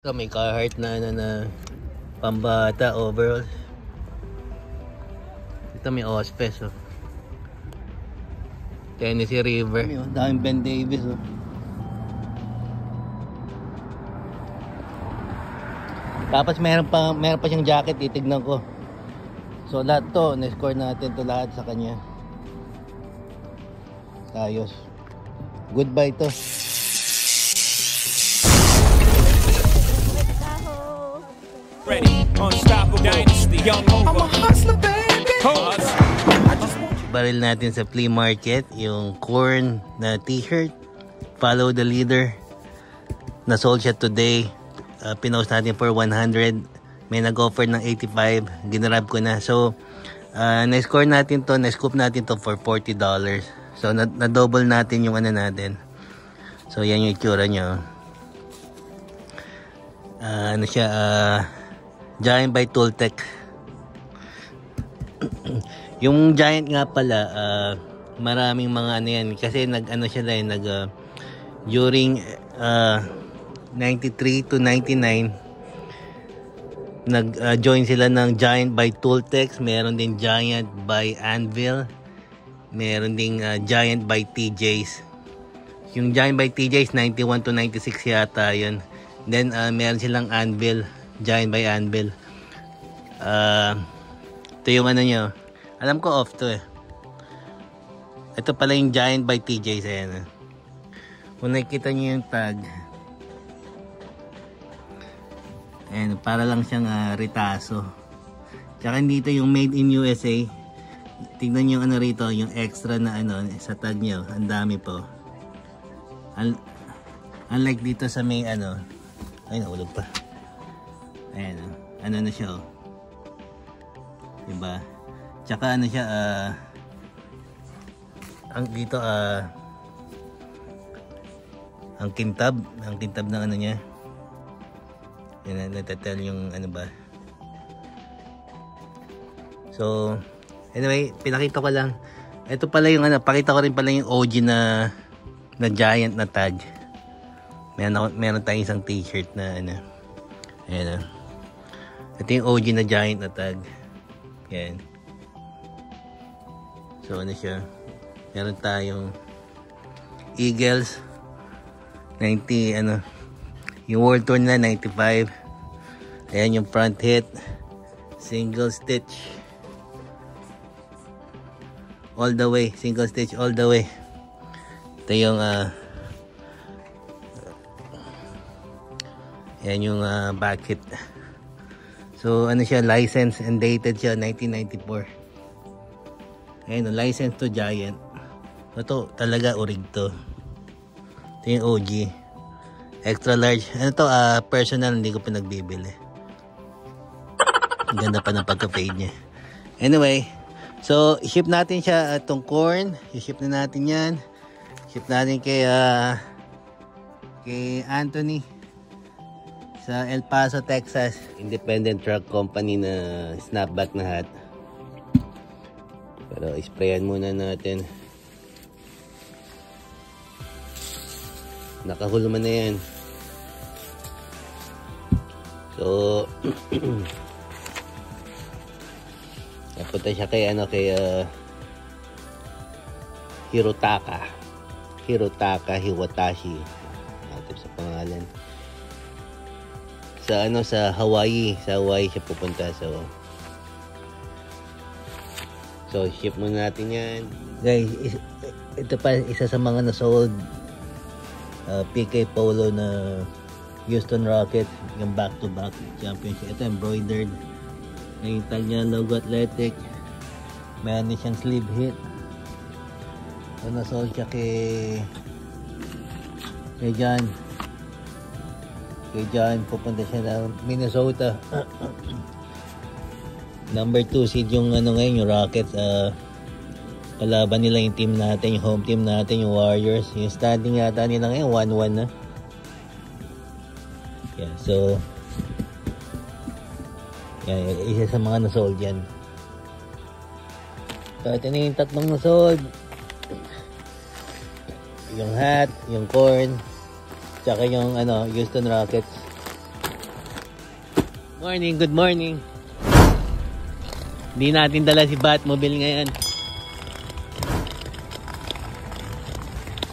Ito may Carhartt na pambata overall. Ito may Ospes oh. Tennessee River. Daming Ben Davis oh. Tapos meron pa siyang jacket, titignan ko. So lahat to, na-score natin to lahat sa kanya. Ayos. Goodbye to. Ready, unstoppable dynasty, young over. I'm a hustler, baby. Baril natin sa flea market, yung corn na t-shirt. Follow the leader. Na-sold siya today. Pinost natin for 100. May nag-offer ng 85. Ginrab ko na. So, na-score natin to, na-scoop natin to for $40. So, na-double natin yung ano natin. So, yan yung itsura nyo. Ano siya, Giant by Tooltech. Yung Giant nga pala, maraming mga ano yan. Kasi nag-ano siya dahil, during 93 to 99, nag-join sila ng Giant by Tooltech. Meron din Giant by Anvil. Meron din Giant by TJ's. Yung Giant by TJ's 91 to 96 yata yun. Then meron silang Anvil, Giant by Anvil. Ito yung ano nyo. Alam ko off to eh. Ito pala yung Giant by TJ's. Ayan. Kung nakikita nyo yung tag, ayan, para lang siyang ritaso. Tsaka dito yung made in USA. Tingnan nyo ano rito, yung extra na ano sa tag nyo. Ang dami po. Unlike dito sa may ano, ay naulog pa. Ayan, ano na siya oh. Diba? Tsaka ano siya, ang dito ang kintab ng ano niya. Yan, natatel yung ano ba. So anyway, pinakita ko lang. Ito pala yung ano, pakita ko rin pala yung OG na Giant na tag. Meron tayong isang t-shirt na ano. Ayan. Ito yung OG na Giant na tag. Ayan. So ano siya. Meron tayong Eagles 90 ano. Yung World Tour na 95. Ayan yung front hit. Single stitch. All the way. Single stitch all the way. Ito yung yan yung back hit. So ano siya, license and dated siya 1994. Ayan, license to Giant. Ito talaga orig to. Ito yung OG. Extra large. Ano to, personal, hindi ko pinagbibili. Ganda pa ng pagka-fade niya. Anyway, so ship natin siya itong corn. I-ship na natin yan. Ship natin kay Anthony sa El Paso, Texas. Independent truck company na snapback na hat. Pero isprayan muna natin. Nakahulman na yan. So napunta siya kay ano, kay Hirotaka Hiwatashi. Natip sa pangalan. Sa ano, sa Hawaii siya pupunta. So ship muna natin yan. Guys, ito pa isa sa mga na-sold PK Polo na Houston Rockets, yung back-to-back championship. Ito embroidered. Yung tag niya, logo Athletic. Mayroon siyang sleeve hit. So na-sold siya kay John. Pupunta siya ng Minnesota. Number 2 seed yung ano ngayon, yung Rockets. Kalaban nila yung team natin, yung home team natin, yung Warriors. Yung standing yata nila ngayon 1-1 na. Yeah, so yeah, isa sa mga nasold yan. So ito na yung tatlong nasold. Yung hat, yung corn, tsaka yung ano, Houston Rockets. Morning, good morning. Hindi natin dala si Batmobile ngayon.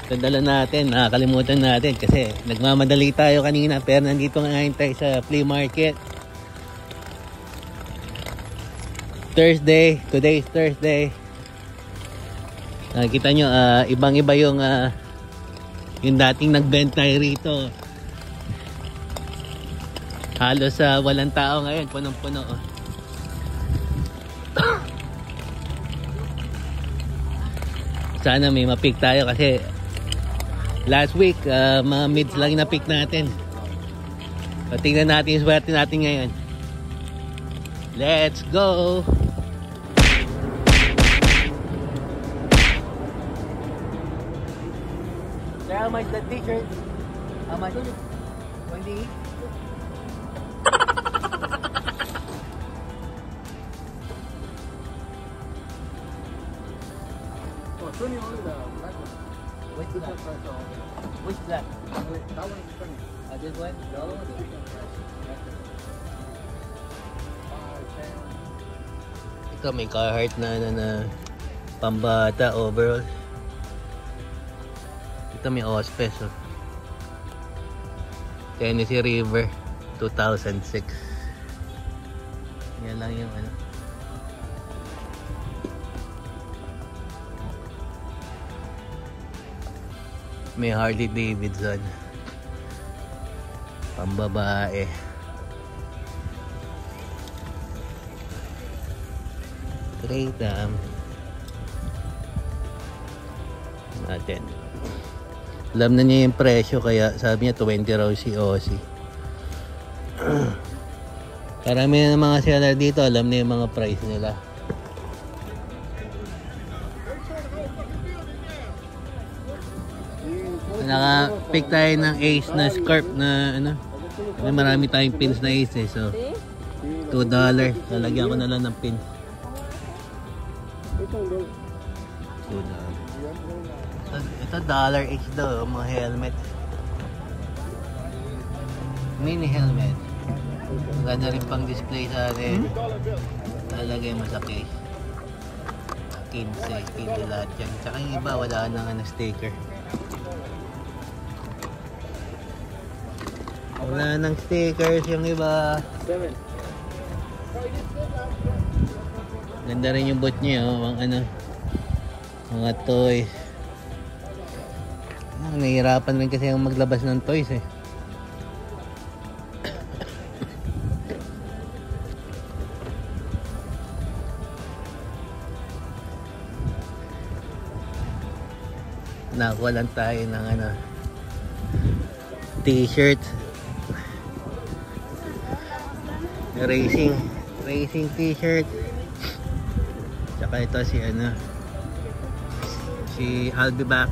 Ito dala natin, nakakalimutan natin kasi nagmamadali tayo kanina pero nandito ngayon tayo sa flea market. Thursday, today is Thursday. Nakikita nyo, ibang-iba yung dating nagbenta rito. Halos walang tao ngayon, punong-puno. Sana may ma-pick tayo kasi last week, mga mids lang yung na-pick natin. So, tingnan natin yung swerte natin ngayon. Let's go! Sir, how much the t-shirt? How much? 20? Only the black one. Which black? Which black? That one is 20. This one? The other one is 5, 10. Ito may Carhartt na pambata overall. Ito may Ospes. Oh. Tennessee River 2006. Yan lang yung ano. May Harley Davidson pambabae. Trade natin. Alam na niya yung presyo kaya sabi niya 20 raw si Aussie. Karami na ng mga seller dito, alam na yung mga price nila. Naka-pick tayo ng Ace na scarf na ano. May marami tayong pins na Ace eh. So $2. Lalagyan ko na lang ng pins. $2. Ito dollar each daw, mga helmet. Mini helmet. Ganda rin pang display sa atin. Lalagay mo sa case. 15 lahat yan. Tsaka yung iba wala nang sticker. Wala nang stickers yung iba. 7. Ganda rin yung boot niya, oh, mga toys. Nahihirapan rin kasi yung maglabas ng toys eh. Nakakuha lang tayo ng t-shirt. Racing t-shirt. Tsaka ito si I'll be back.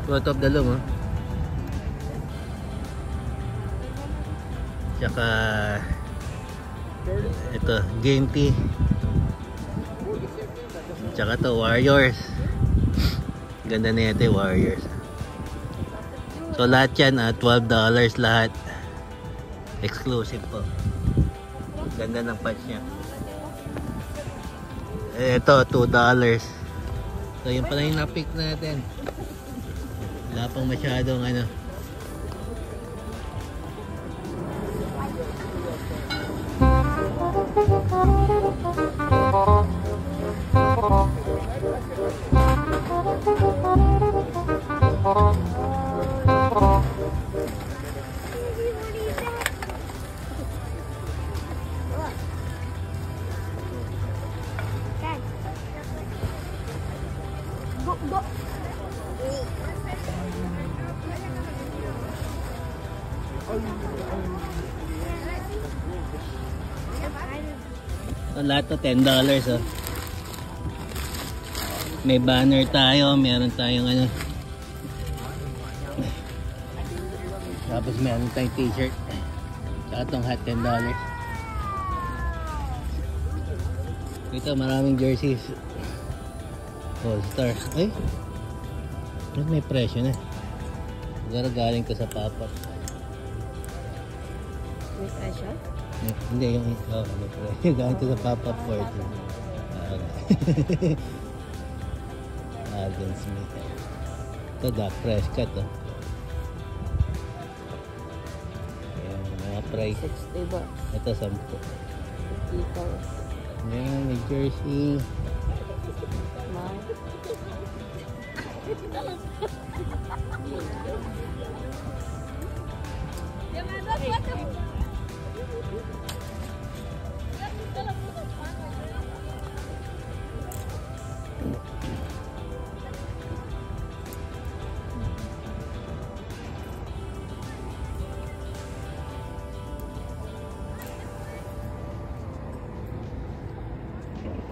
Photo of the long, oh. Tsaka ito game tee. Tsaka to Warriors. Ganda na ito Warriors. So lahat yan $12 lahat. Exclusive po. Ganda ng patch niya. Ito $2. So yun pala yung na-pick natin. Wala pang masyadong so, lahat to $10 oh. May banner tayo, meron tayong tapos meron tayong t-shirt tsaka itong hat $10. Ito maraming jerseys All Star. Ay, may presyo na. Siguro galing to sa pop-up. May presyo? Hindi, yung ano pala. Yung ganito sa pop-up 14. Alden Smith. Ito, Doc Prescott, oh. Ayan, mga price. 60 bucks. Ito, 10. Dito. Ayan, may jersey. Mount.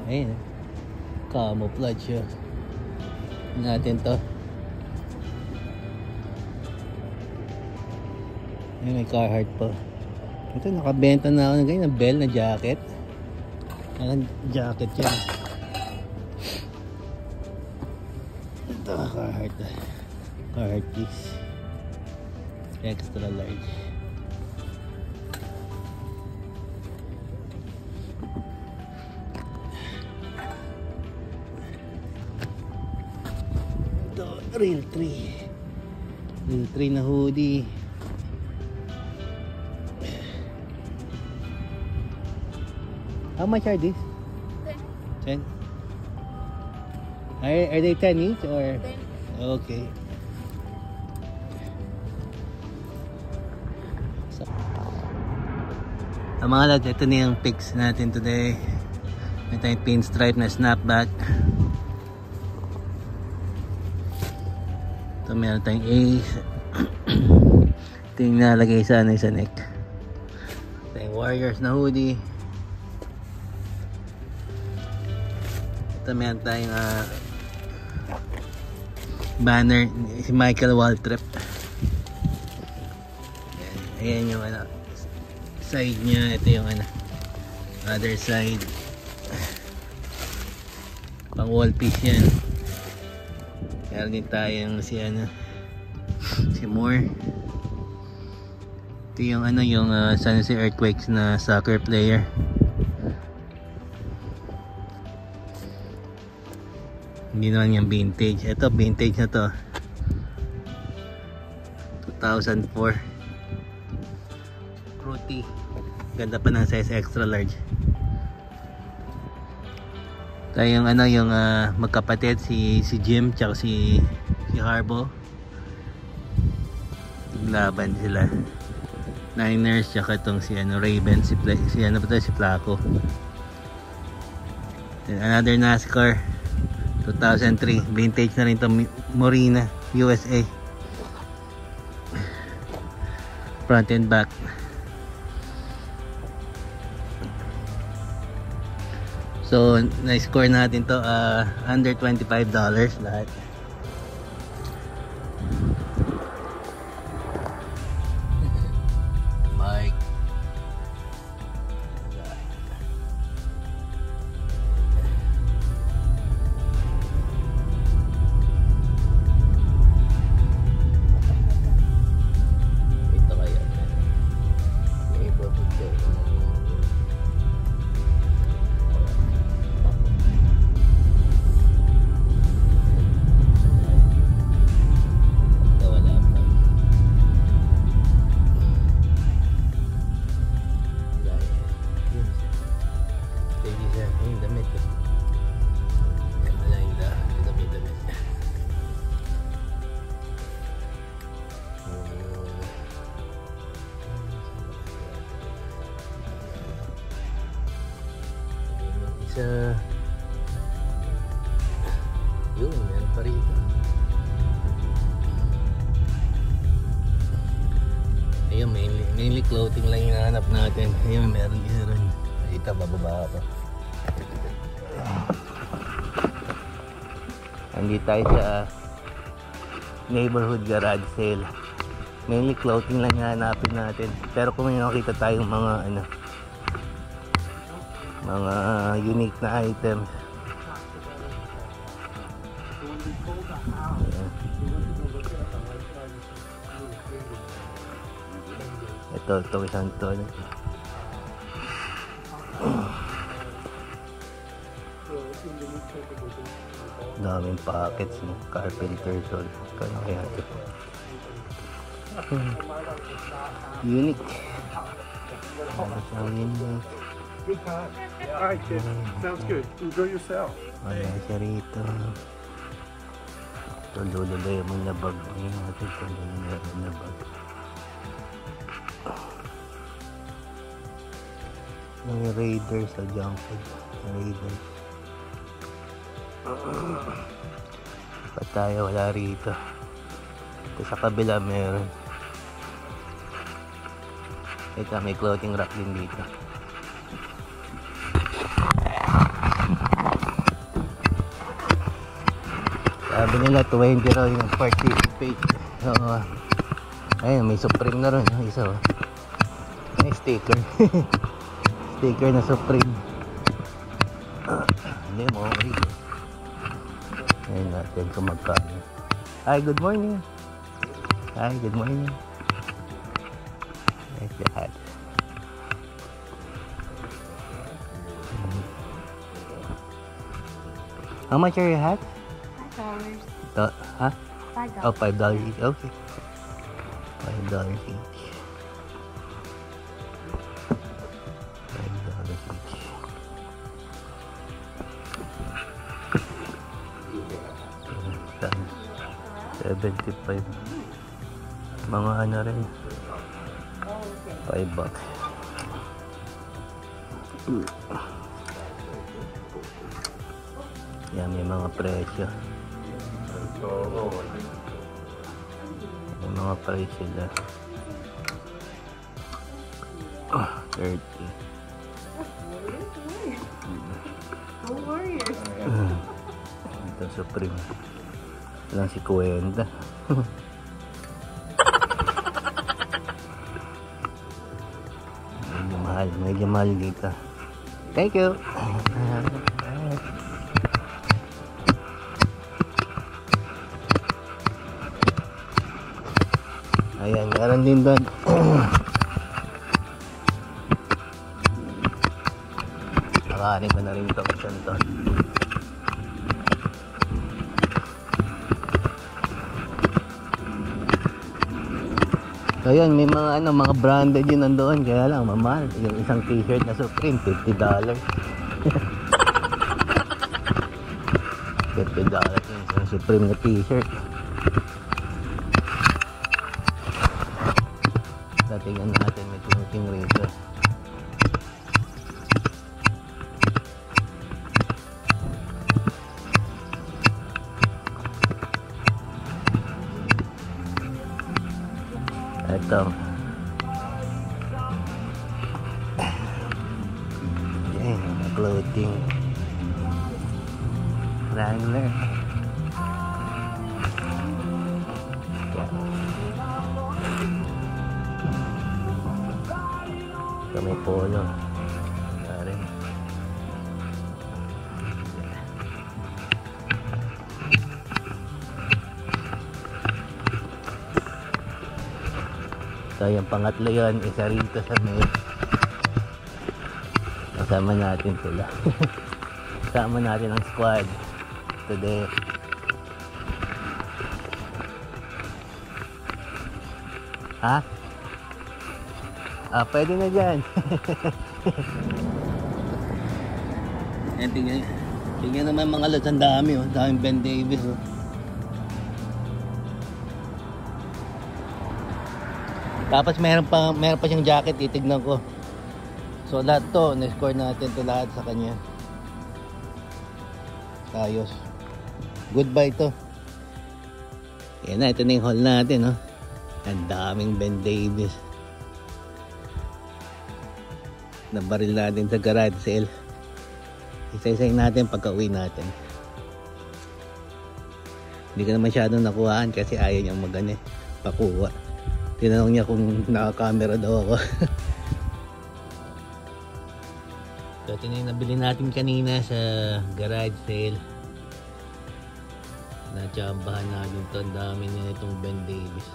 Ayun, camouflage siya. Natin to. Ayun, may Carhartt pa. Ito, nakabenta na ako ng ganyan, na Bell na jacket. Ayan, jacket yan. Ito, Carhartt. Carhartt piece. Extra large. Real 3. Real 3 na hoodie. How much are these? 10. Are they 10 each or? 10. Okay. So, mga lads, ito na yung picks natin today. May tayong pinstripe na snapback. Ito meron tayong Ace. Ito yung nalagay sa neck. Ito yung Warriors na hoodie. Ito meron tayong banner si Michael Waltrip. Ayan yung side niya. Ito yung other side. Pang wall piece yan. Meron din tayong si Moore. Ito yung yung San Jose Earthquakes na soccer player. Hindi naman yung vintage. Ito vintage na to. 2004. Fruity. Ganda pa ng size extra large. Ito yung yung magkapatid si Jim tsaka si Harbo. Laban sila. Niners tsaka itong si Ravens, si Flaco. Then another NASCAR 2003, vintage na rin itong Morena USA. Front and back. So na-score natin to under $25 lahat. Mike. Ito kaya. Neighborhood ko. Yun, meron pa rito. Ayun, mainly clothing lang yung hanap natin. Ayun, meron din rin. Dito, bababa pa. Nandito tayo sa neighborhood garage sale. Mainly clothing lang yung hanapin natin. Pero kung may nakita tayong mga mga unique na items. Ito isang to. Daming packets ng carpenter tool. Kano kaya ito? Unique. Unique. Good time. All right, kid. Sounds good. Enjoy yourself. Wala siya rito. Tulululoy mo na bag. Ayun natin. Tulululoy mo na bag. May raiders sa junk food. Raiders. Ba't tayo wala rito? Ito sa kabila meron. Ito may clothing rack din dito. Sabi nila 20 raw yung participate. So, ayun, may Supreme na rin. Isa oh. May sticker. Sticker na Supreme. Hindi mo okay. Ayun natin kung magkano. Hi, good morning. Hi, good morning. Nice the hat. How much are your hat? $5. Huh? $5. Oh, $5 each. Okay. $5 each. $5 each. $75. Mga ano rin. $5. Yan, may mga presyo. May mga presyo na. 30. Don't worry. Ito Supreme. Lang si Kuwenda. Medyo mahal dito. Thank you. Ayan, meron din doon. Nakahanin ko na rin ito. Isang to. So yun, may mga mga branded yun nandoon, kaya lang mamahal. Yung isang t-shirt na Supreme, $50. $50 yung isang Supreme na t-shirt. Tingnan natin, may clothing rito. Ito. Yan, clothing. Wrangler. Ito may polo. Rin. So yung pangatlo yun, isa rito sa may kasama natin sila. Kasama natin ang squad today. Ha? Pwede na dyan. Ayan, tingnan naman mga lods, ang dami oh. Daming Ben Davis oh. Tapos meron pa siyang jacket, titignan ko. So lahat to, na-score natin to lahat sa kanya. Ayos. Goodbye to. Yan na, ito na yung haul natin oh. Ang daming Ben Davis. Nabaril natin sa garage sale. Isa-isayin natin pagka uwi natin. Hindi ko na masyadong nakuhaan kasi ayaw niyang pakuha. Tinanong niya kung naka-camera daw ako. So ito na yung nabili natin kanina sa garage sale. Natsambahan natin ito. Ang dami na itong Ben Davis.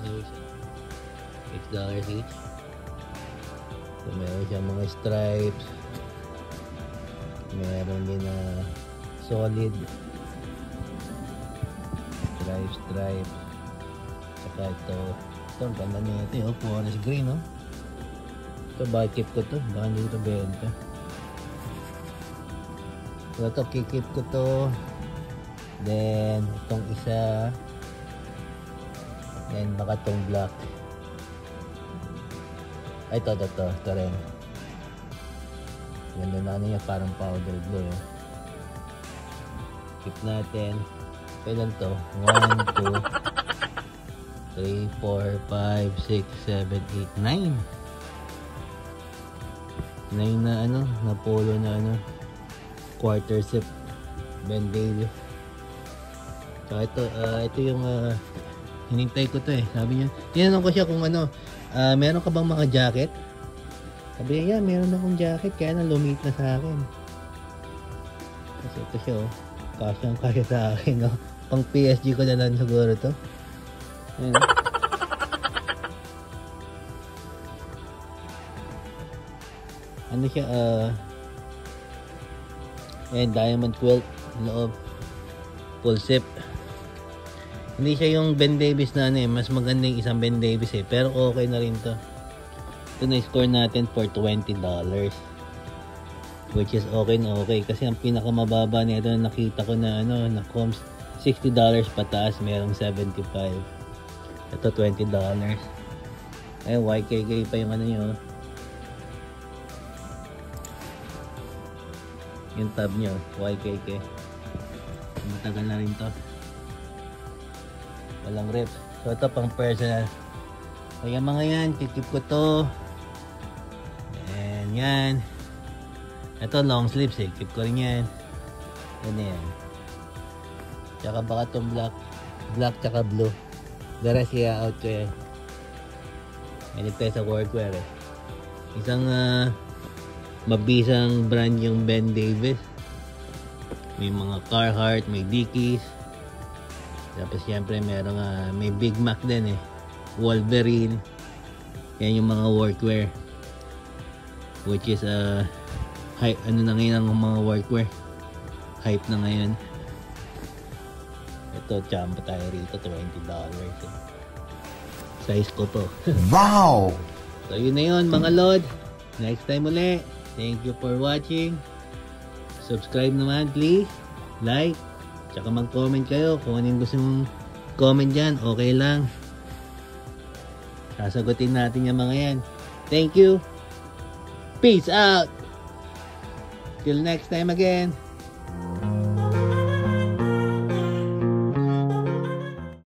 $6 each. So meron siya mga stripes, meron din na solid stripe, saka ito ang ganda nito yung forest green, no? Ito bakit ko to, baka hindi ito benta. So ito kikip ko to, then itong isa, then baka itong black. Ay, ito rin. Ganda na niya, parang powder blue, eh. Keep natin. Kailan to? 1, 2, 3, 4, 5, 6, 7, 8, 9. 9 na ano, na polo na ano, quarter zip Ben Davis. So ito yung hinintay ko to, eh. Sabi niya, tinanong ko siya kung ano, meron ka bang mga jacket? Sabi niya, yeah, meron akong jacket, kaya na lumit na sa akin. Kasi ito siya, oh. Kasyang kaya sa akin, no? Pang PSG ko na lang siguro to. Ayan. Ano siya, ayan, diamond quilt loob, full zip. Hindi siya yung Ben Davis na ano, eh. Mas maganda yung isang Ben Davis, eh. Pero okay na rin to. Ito na-score natin for $20, which is okay na okay, kasi ang pinakamababa nito na nakita ko na ano, na coms $60 pataas, merong 75. Ito $20. Ay, YKK pa yung ano nyo, yung tab nyo, YKK. Matagal na rin to, walang rip. So ito pang personal. Kaya mga yan, kikip ko to. And yan, ito long sleeves, eh. Keep ko rin yan. Yan yan. Tsaka baka itong black tsaka blue. The rest kaya out ko yan. Mahilig tayo sa workwear, eh. Isang mabisang brand yung Ben Davis. May mga Carhartt, may Dickies. Tapos siyempre merong may Big Mac din, eh. Wolverine. Yan yung mga workwear, which is hype, ano na ngayon ang mga workwear, hype na ngayon. Ito, champa tayo rito, $20, eh. Size ko to. Wow! So yun na yun mga lord, next time uli. Thank you for watching. Subscribe naman please, like, tsaka mag comment kayo kung anong gusto mong comment dyan, okay lang, sasagutin natin yung mga yan. Thank you, peace out, till next time again.